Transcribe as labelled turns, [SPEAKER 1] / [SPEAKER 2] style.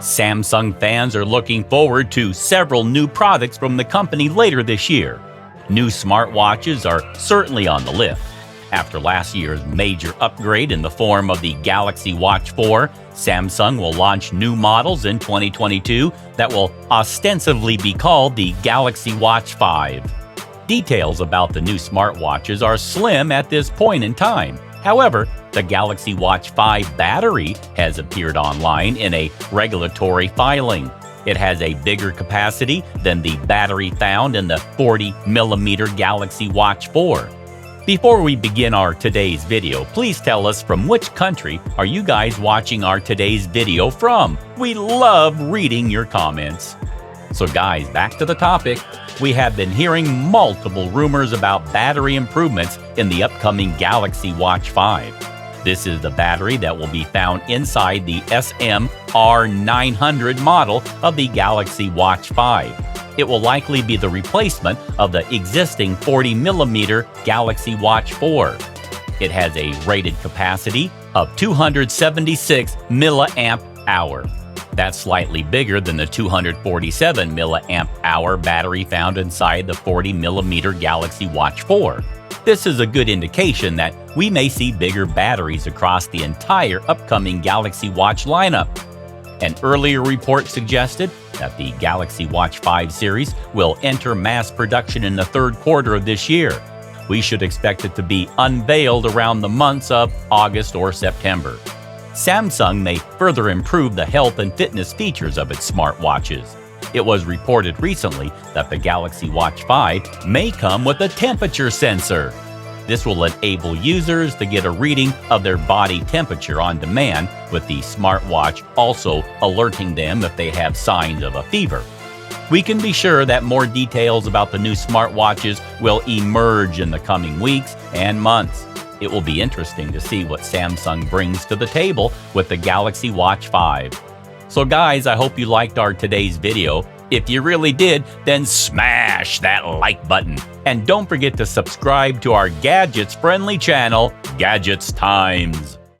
[SPEAKER 1] Samsung fans are looking forward to several new products from the company later this year. New smartwatches are certainly on the list. After last year's major upgrade in the form of the Galaxy Watch 4, Samsung will launch new models in 2022 that will ostensibly be called the Galaxy Watch 5. Details about the new smartwatches are slim at this point in time. However, the Galaxy Watch 5 battery has appeared online in a regulatory filing. It has a bigger capacity than the battery found in the 40mm Galaxy Watch 4. Before we begin our today's video, please tell us from which country are you guys watching our today's video from? We love reading your comments. So guys, back to the topic. We have been hearing multiple rumors about battery improvements in the upcoming Galaxy Watch 5. This is the battery that will be found inside the SM-R900 model of the Galaxy Watch 5. It will likely be the replacement of the existing 40mm Galaxy Watch 4. It has a rated capacity of 276 mAh. That's slightly bigger than the 247 mAh battery found inside the 40mm Galaxy Watch 4. This is a good indication that we may see bigger batteries across the entire upcoming Galaxy Watch lineup. An earlier report suggested that the Galaxy Watch 5 series will enter mass production in the third quarter of this year. We should expect it to be unveiled around the months of August or September. Samsung may further improve the health and fitness features of its smartwatches. It was reported recently that the Galaxy Watch 5 may come with a temperature sensor. This will enable users to get a reading of their body temperature on demand, with the smartwatch also alerting them if they have signs of a fever. We can be sure that more details about the new smartwatches will emerge in the coming weeks and months. It will be interesting to see what Samsung brings to the table with the Galaxy Watch 5. So guys, I hope you liked our today's video. If you really did, then smash that like button. And don't forget to subscribe to our gadgets-friendly channel, Gadgets Times.